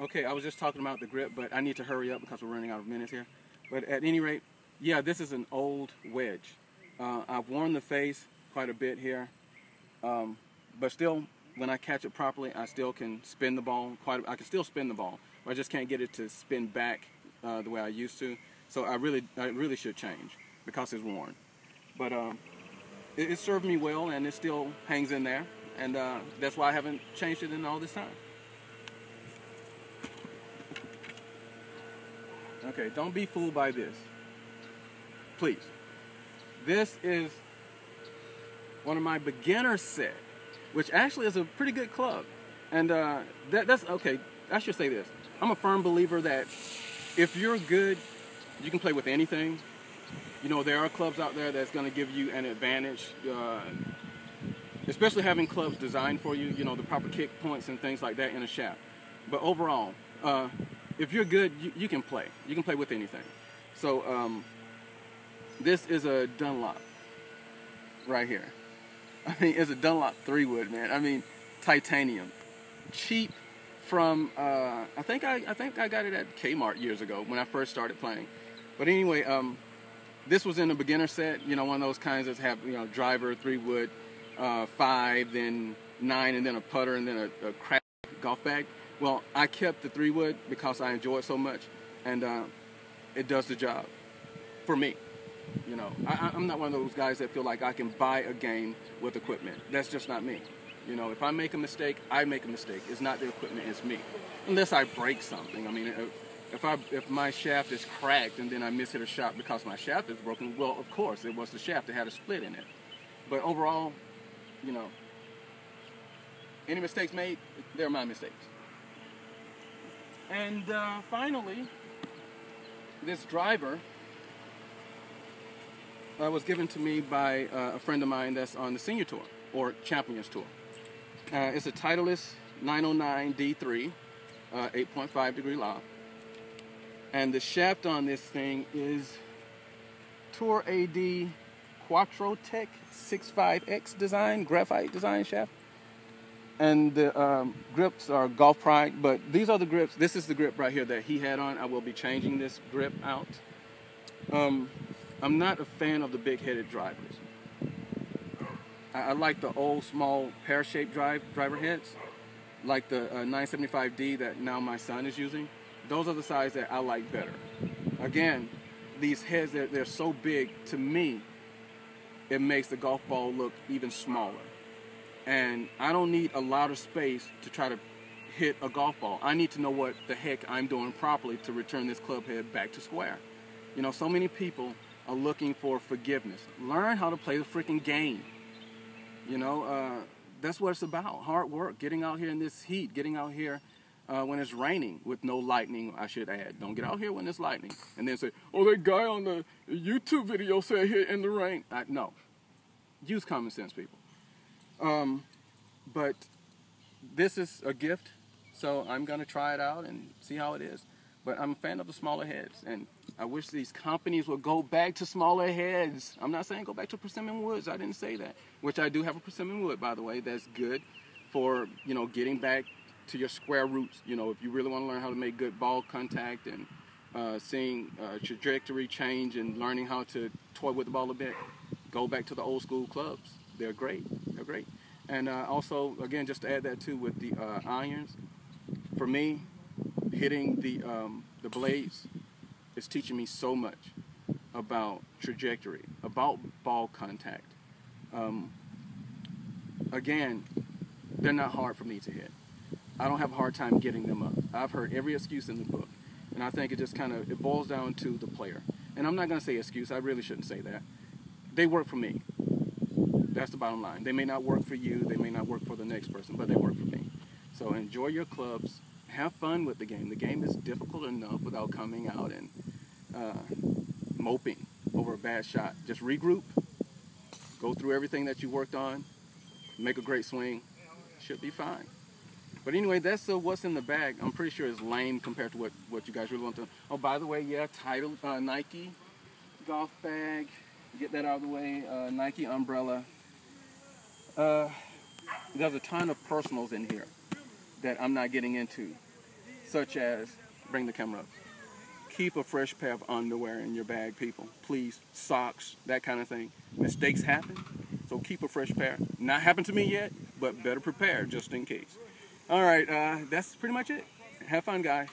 Okay, I was just talking about the grip, but I need to hurry up because we're running out of minutes here. But at any rate, yeah, this is an old wedge. I've worn the face quite a bit here, but still, when I catch it properly, I still can spin the ball. I can still spin the ball, but I just can't get it to spin back the way I used to. So I really should change because it's worn. But it served me well, and it still hangs in there, and that's why I haven't changed it in all this time. Okay, don't be fooled by this. Please. This is one of my beginner set, which actually is a pretty good club. And that's okay. I should say this. I'm a firm believer that if you're good, you can play with anything. You know, there are clubs out there that's going to give you an advantage, especially having clubs designed for you, you know, the proper kick points and things like that in a shaft. But overall, if you're good, you can play. You can play with anything. So this is a Dunlop right here. I mean, it's a Dunlop 3-wood, man. I mean, titanium, cheap from I think I got it at Kmart years ago when I first started playing. But anyway, this was in a beginner set. You know, one of those kinds that have, you know, driver 3-wood, 5, then 9, and then a putter, and then a crack golf bag. Well, I kept the 3-wood because I enjoy it so much, and it does the job for me. You know, I'm not one of those guys that feel like I can buy a game with equipment. That's just not me. You know, if I make a mistake, I make a mistake. It's not the equipment, it's me. Unless I break something. I mean, if my shaft is cracked and then I miss hit a shot because my shaft is broken, well, of course, it was the shaft that had a split in it. But overall, you know, any mistakes made, they're my mistakes. And finally, this driver was given to me by a friend of mine that's on the Senior Tour, or Champions Tour. It's a Titleist 909 D3, 8.5 degree loft. And the shaft on this thing is Tour AD Quattrotec 65X design, graphite design shaft. And the grips are Golf Pride, but these are the grips. This is the grip right here that he had on. I will be changing this grip out. I'm not a fan of the big-headed drivers. I like the old, small, pear-shaped driver heads, like the 975D that now my son is using. Those are the size that I like better. Again, these heads, they're so big, to me, it makes the golf ball look even smaller. And I don't need a lot of space to try to hit a golf ball. I need to know what the heck I'm doing properly to return this club head back to square. You know, so many people are looking for forgiveness. Learn how to play the freaking game. You know, that's what it's about. Hard work, getting out here in this heat, getting out here when it's raining with no lightning, I should add. Don't get out here when it's lightning and then say, oh, that guy on the YouTube video said hit in the rain. No. Use common sense, people. But this is a gift, so I'm going to try it out and see how it is. But I'm a fan of the smaller heads, and I wish these companies would go back to smaller heads. I'm not saying go back to persimmon woods. I didn't say that. Which I do have a persimmon wood, by the way, that's good for, you know, getting back to your square roots. You know, if you really want to learn how to make good ball contact and seeing trajectory change and learning how to toy with the ball a bit, go back to the old school clubs. They're great. They're great. And also, again, just to add that too with the irons, for me, hitting the blades is teaching me so much about trajectory, about ball contact. Again, they're not hard for me to hit. I don't have a hard time getting them up. I've heard every excuse in the book, and I think it just it boils down to the player. And I'm not going to say excuse. I really shouldn't say that. They work for me. That's the bottom line. They may not work for you. They may not work for the next person, but they work for me. So enjoy your clubs. Have fun with the game. The game is difficult enough without coming out and moping over a bad shot. Just regroup. Go through everything that you worked on. Make a great swing. Should be fine. But anyway, that's what's in the bag. I'm pretty sure it's lame compared to what you guys really want to. Oh, by the way, yeah, Nike golf bag. Get that out of the way. Nike umbrella. There's a ton of personals in here that I'm not getting into. such as, bring the camera up, keep a fresh pair of underwear in your bag, people. Please, socks, that kind of thing. Mistakes happen, so keep a fresh pair. Not happened to me yet, but better prepare just in case. All right, that's pretty much it. Have fun, guys.